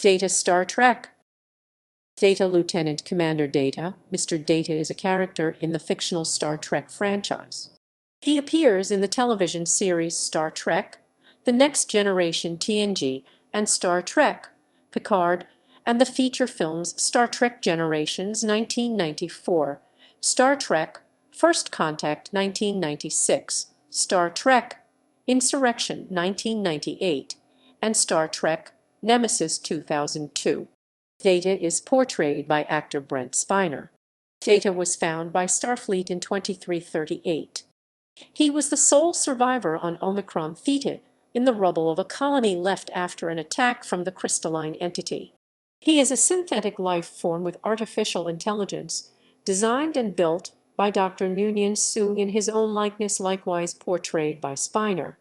Data Star Trek. Data Lieutenant Commander Data. Mr. Data is a character in the fictional Star Trek franchise. He appears in the television series Star Trek, The Next Generation TNG, and Star Trek, Picard, and the feature films Star Trek Generations 1994, Star Trek, First Contact 1996, Star Trek, Insurrection 1998, and Star Trek, Nemesis 2002. Data is portrayed by actor Brent Spiner. Data was found by Starfleet in 2338. He was the sole survivor on Omicron Theta in the rubble of a colony left after an attack from the Crystalline Entity. He is a synthetic life form with artificial intelligence, designed and built by Doctor Noonien Soong in his own likeness, likewise portrayed by Spiner.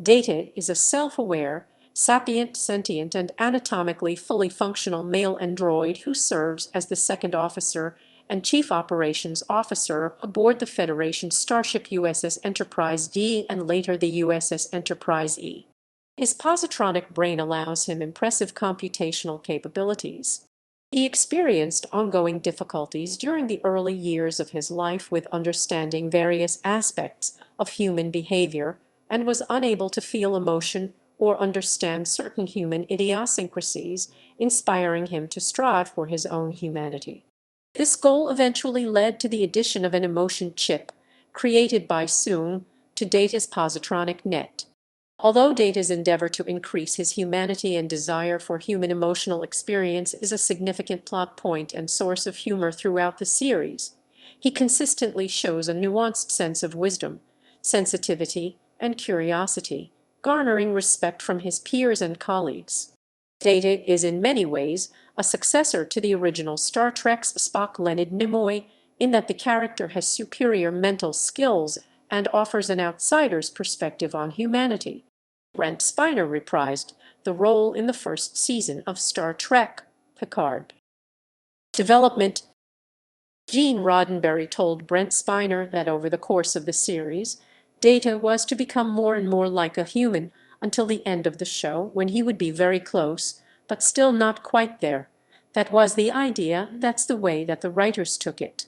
Data is a self-aware, sapient, sentient, and anatomically fully functional male android who serves as the second officer and chief operations officer aboard the Federation starship USS Enterprise-D and later the USS Enterprise-E. His positronic brain allows him impressive computational capabilities. He experienced ongoing difficulties during the early years of his life with understanding various aspects of human behavior and was unable to feel emotion or understand certain human idiosyncrasies, inspiring him to strive for his own humanity. This goal eventually led to the addition of an emotion chip, created by Soong, to Data's positronic net. Although Data's endeavor to increase his humanity and desire for human emotional experience is a significant plot point and source of humor throughout the series, he consistently shows a nuanced sense of wisdom, sensitivity, and curiosity, garnering respect from his peers and colleagues. Data is in many ways a successor to the original Star Trek's Spock Leonard Nimoy in that the character has superior mental skills and offers an outsider's perspective on humanity. Brent Spiner reprised the role in the first season of Star Trek, Picard. Development. Gene Roddenberry told Brent Spiner that over the course of the series, Data was to become more and more like a human until the end of the show, when he would be very close, but still not quite there. That was the idea, that's the way that the writers took it.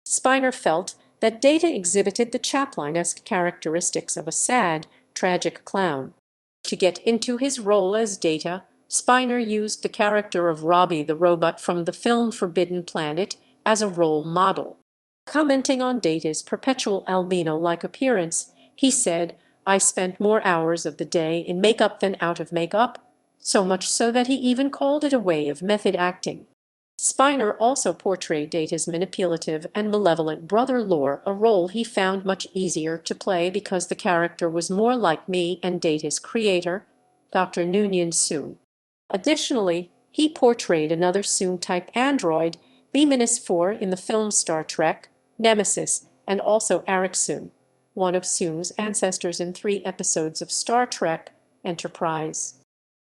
Spiner felt that Data exhibited the Chaplin-esque characteristics of a sad, tragic clown. To get into his role as Data, Spiner used the character of Robbie the robot from the film Forbidden Planet as a role model. Commenting on Data's perpetual albino-like appearance, he said, "I spent more hours of the day in makeup than out of makeup," so much so that he even called it a way of method acting. Spiner also portrayed Data's manipulative and malevolent brother Lore, a role he found much easier to play because the character was more like me and Data's creator, Doctor Noonien Soong. Additionally, he portrayed another Soong-type android, B-4, in the film Star Trek, Nemesis, and also Arik Soong, one of Soong's ancestors in 3 episodes of Star Trek, Enterprise.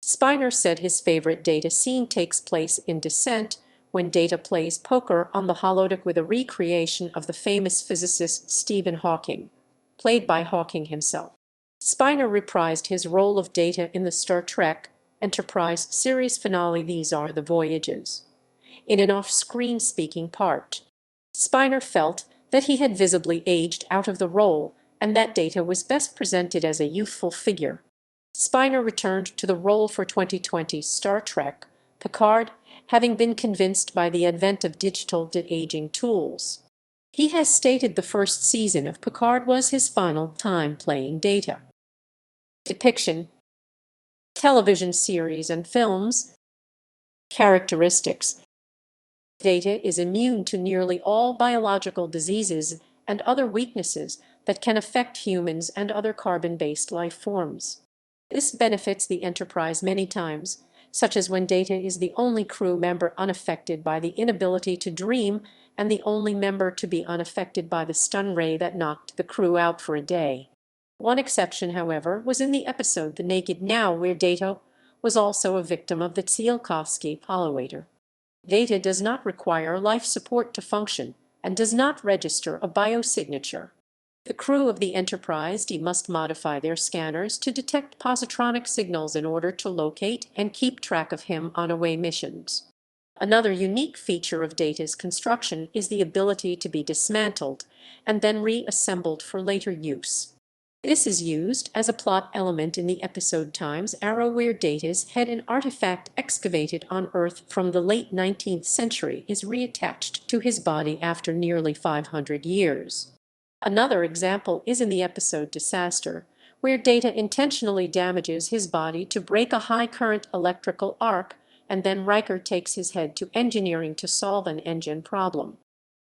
Spiner said his favorite Data scene takes place in Descent, when Data plays poker on the holodeck with a recreation of the famous physicist Stephen Hawking, played by Hawking himself. Spiner reprised his role of Data in the Star Trek Enterprise series finale These Are the Voyages, in an off-screen speaking part. Spiner felt that he had visibly aged out of the role and that Data was best presented as a youthful figure. Spiner returned to the role for 2020's Star Trek, Picard, having been convinced by the advent of digital de-aging tools. He has stated the first season of Picard was his final time playing Data. Depiction. Television series and films. Characteristics. Data is immune to nearly all biological diseases and other weaknesses that can affect humans and other carbon-based life forms. This benefits the Enterprise many times, such as when Data is the only crew member unaffected by the inability to dream and the only member to be unaffected by the stun ray that knocked the crew out for a day. One exception, however, was in the episode The Naked Now, where Data was also a victim of the Tsiolkovsky polywater. Data does not require life support to function and does not register a biosignature. The crew of the Enterprise-D must modify their scanners to detect positronic signals in order to locate and keep track of him on away missions. Another unique feature of Data's construction is the ability to be dismantled and then reassembled for later use. This is used as a plot element in the episode Time's Arrow, where Data's head, an artifact excavated on Earth from the late 19th century, is reattached to his body after nearly 500 years. Another example is in the episode Disaster, where Data intentionally damages his body to break a high-current electrical arc, and then Riker takes his head to engineering to solve an engine problem.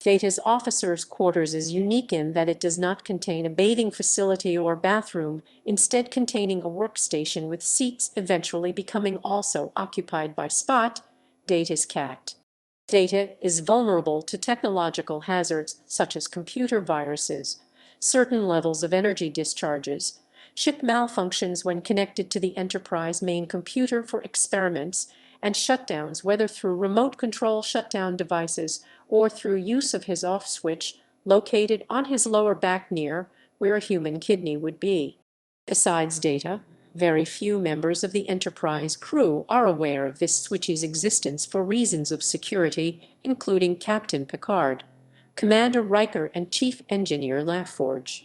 Data's officers' quarters is unique in that it does not contain a bathing facility or bathroom, instead containing a workstation with seats, eventually becoming also occupied by Spot, Data's cat. Data is vulnerable to technological hazards such as computer viruses, certain levels of energy discharges, ship malfunctions when connected to the Enterprise main computer for experiments, and shutdowns, whether through remote control shutdown devices or through use of his off switch located on his lower back near where a human kidney would be. Besides Data, very few members of the Enterprise crew are aware of this switch's existence for reasons of security, including Captain Picard, Commander Riker, and Chief Engineer LaForge.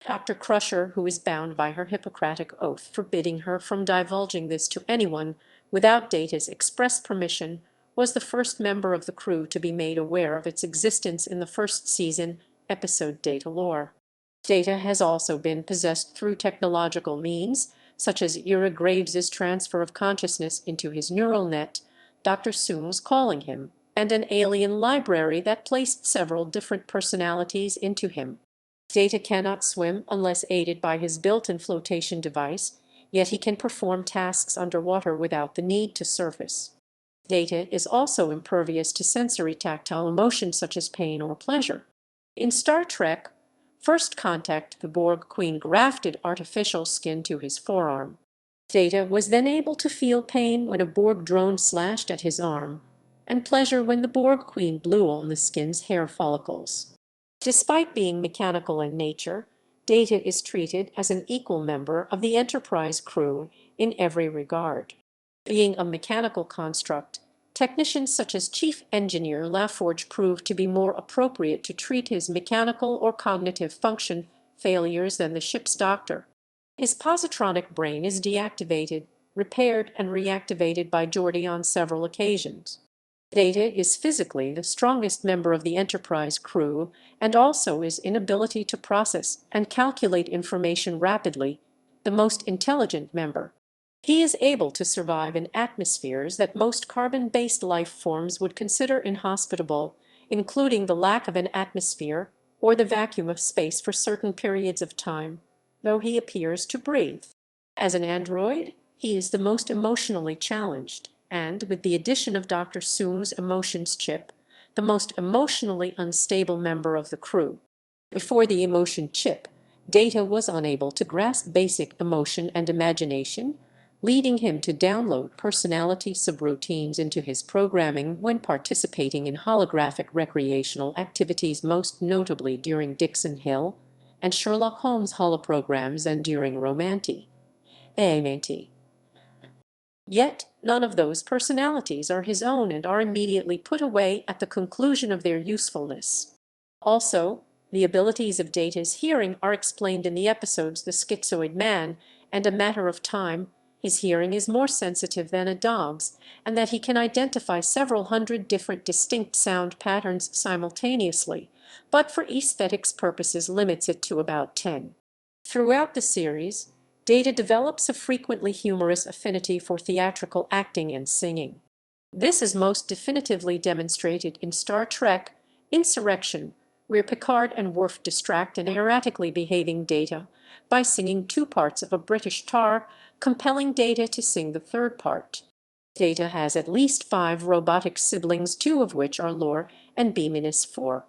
Dr. Crusher, who is bound by her Hippocratic oath forbidding her from divulging this to anyone without Data's express permission, was the first member of the crew to be made aware of its existence in the first season episode Data Lore. Data has also been possessed through technological means, such as Ira Graves's transfer of consciousness into his neural net, Dr. Soong's calling him, and an alien library that placed several different personalities into him. Data cannot swim unless aided by his built-in flotation device, yet he can perform tasks underwater without the need to surface. Data is also impervious to sensory tactile emotion such as pain or pleasure. In Star Trek First Contact, the Borg Queen grafted artificial skin to his forearm. Data was then able to feel pain when a Borg drone slashed at his arm, and pleasure when the Borg Queen blew on the skin's hair follicles. Despite being mechanical in nature, Data is treated as an equal member of the Enterprise crew in every regard. Being a mechanical construct, technicians such as Chief Engineer LaForge proved to be more appropriate to treat his mechanical or cognitive function failures than the ship's doctor. His positronic brain is deactivated, repaired, and reactivated by Geordi on several occasions. Data is physically the strongest member of the Enterprise crew, and also his inability to process and calculate information rapidly, the most intelligent member. He is able to survive in atmospheres that most carbon-based life forms would consider inhospitable, including the lack of an atmosphere or the vacuum of space for certain periods of time, though he appears to breathe. As an android, he is the most emotionally challenged, and with the addition of Dr. Soong's emotions chip, the most emotionally unstable member of the crew. Before the emotion chip, Data was unable to grasp basic emotion and imagination, leading him to download personality subroutines into his programming when participating in holographic recreational activities, most notably during Dixon Hill and Sherlock Holmes holoprograms and during Romanti. Yet none of those personalities are his own and are immediately put away at the conclusion of their usefulness. Also, the abilities of Data's hearing are explained in the episodes The Schizoid Man and A Matter of Time. His hearing is more sensitive than a dog's, and that he can identify several hundred different distinct sound patterns simultaneously, but for aesthetics purposes limits it to about 10. Throughout the series, Data develops a frequently humorous affinity for theatrical acting and singing. This is most definitively demonstrated in Star Trek Insurrection, where Picard and Worf distract an erratically behaving Data by singing two parts of a British tar, compelling Data to sing the third part. Data has at least 5 robotic siblings, 2 of which are Lore and B-4.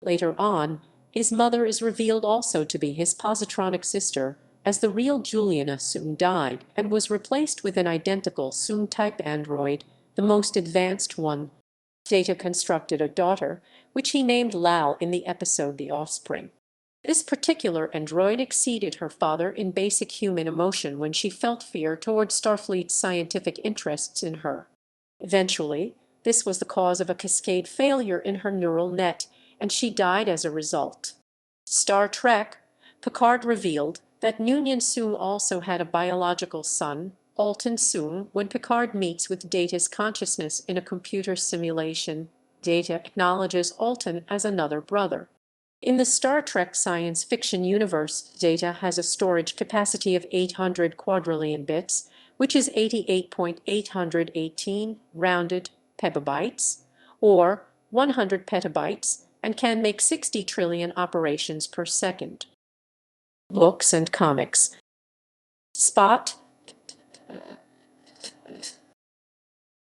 Later on, his mother is revealed also to be his positronic sister, as the real Juliana Soong died and was replaced with an identical Soong-type android, the most advanced one. Data constructed a daughter, which he named Lal in the episode The Offspring. This particular android exceeded her father in basic human emotion when she felt fear toward Starfleet's scientific interests in her. Eventually, this was the cause of a cascade failure in her neural net, and she died as a result. Star Trek, Picard revealed that Noonien Soong also had a biological son, Alton Soong. When Picard meets with Data's consciousness in a computer simulation, Data acknowledges Alton as another brother. In the Star Trek science fiction universe, Data has a storage capacity of 800 quadrillion bits, which is 88.818 rounded petabytes, or 100 petabytes, and can make 60 trillion operations per second. Books and comics. Spot.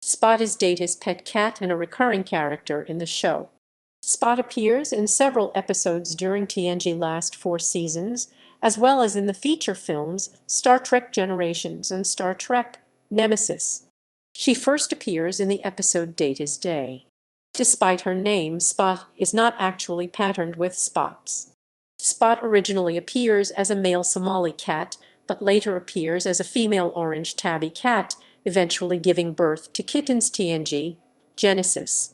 Spot is Data's pet cat and a recurring character in the show. Spot appears in several episodes during TNG's last 4 seasons, as well as in the feature films Star Trek Generations and Star Trek Nemesis. She first appears in the episode Data's Day. Despite her name, Spot is not actually patterned with spots. Spot originally appears as a male Somali cat, but later appears as a female orange tabby cat, eventually giving birth to kittens TNG Genesis.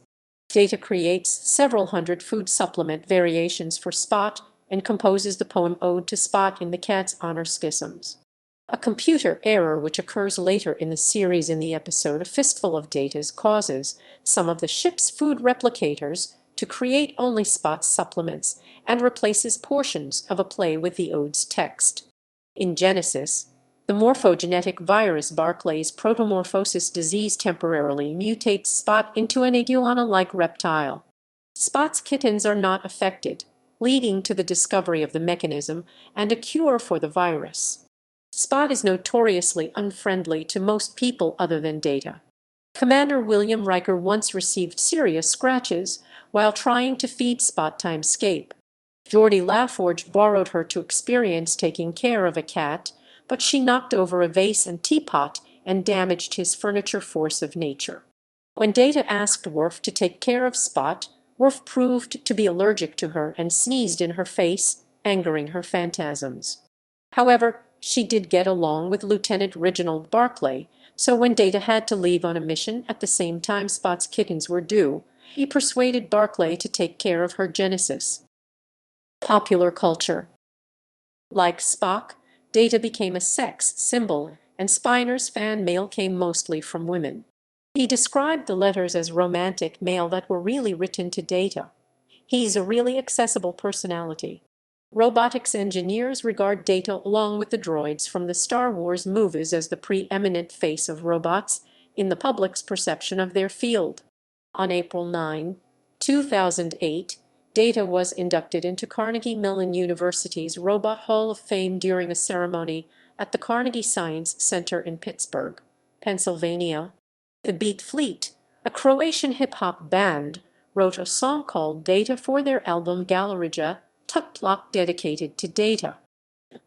Data creates several hundred food supplement variations for Spot and composes the poem Ode to Spot in the cat's honor schisms. A computer error which occurs later in the series in the episode A Fistful of Datas causes some of the ship's food replicators to create only Spot's supplements and replaces portions of a play with the ode's text. In Genesis, the morphogenetic virus Barclay's protomorphosis disease temporarily mutates Spot into an iguana-like reptile. Spot's kittens are not affected, leading to the discovery of the mechanism and a cure for the virus. Spot is notoriously unfriendly to most people other than Data. Commander William Riker once received serious scratches while trying to feed Spot Timescape. Geordie LaForge borrowed her to experience taking care of a cat, but she knocked over a vase and teapot and damaged his furniture force of nature. When Data asked Worf to take care of Spot, Worf proved to be allergic to her and sneezed in her face, angering her phantasms. However, she did get along with Lieutenant Reginald Barclay, so when Data had to leave on a mission at the same time Spot's kittens were due, he persuaded Barclay to take care of her Genesis. Popular culture. Like Spock, Data became a sex symbol, and Spiner's fan mail came mostly from women. He described the letters as romantic mail that were really written to Data. He's a really accessible personality. Robotics engineers regard Data along with the droids from the Star Wars movies as the preeminent face of robots in the public's perception of their field. On April 9, 2008, Data was inducted into Carnegie Mellon University's Robot Hall of Fame during a ceremony at the Carnegie Science Center in Pittsburgh, Pennsylvania. The Beat Fleet, a Croatian hip-hop band, wrote a song called Data for their album Galerija Tukplok dedicated to Data.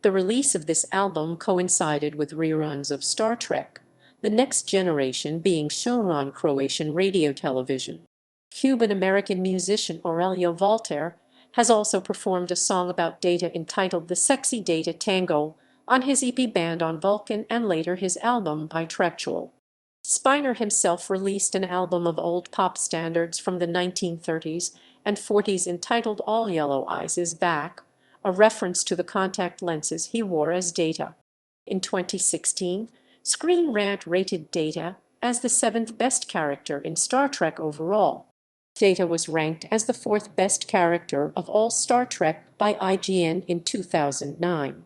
The release of this album coincided with reruns of Star Trek: The Next Generation being shown on Croatian radio television. Cuban-American musician Aurelio Voltaire has also performed a song about Data entitled The Sexy Data Tango on his EP Band on Vulcan and later his album Bitractual. Spiner himself released an album of old pop standards from the 1930s and 40s entitled All Yellow Eyes Is Back, a reference to the contact lenses he wore as Data. In 2016, Screen Rant rated Data as the 7th best character in Star Trek overall. Data was ranked as the 4th best character of all Star Trek by IGN in 2009.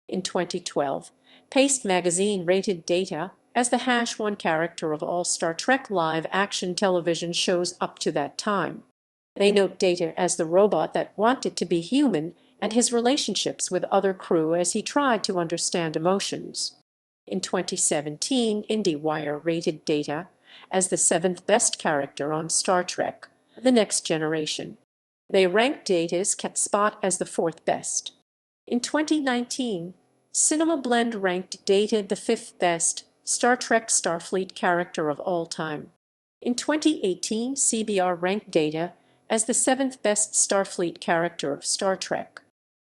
In 2012, Paste magazine rated Data as the #1 character of all Star Trek live-action television shows up to that time. They note Data as the robot that wanted to be human and his relationships with other crew as he tried to understand emotions. In 2017, IndieWire rated Data as the 7th best character on Star Trek: The Next Generation. They ranked Data's cat Spot as the 4th best. In 2019, Cinema Blend ranked Data the 5th best Star Trek Starfleet character of all time. In 2018, CBR ranked Data as the 7th best Starfleet character of Star Trek.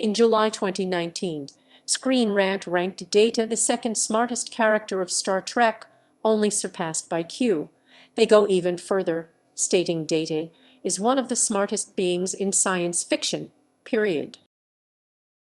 In July 2019, Screen Rant ranked Data the second smartest character of Star Trek, only surpassed by Q. They go even further, stating Data is one of the smartest beings in science fiction, period.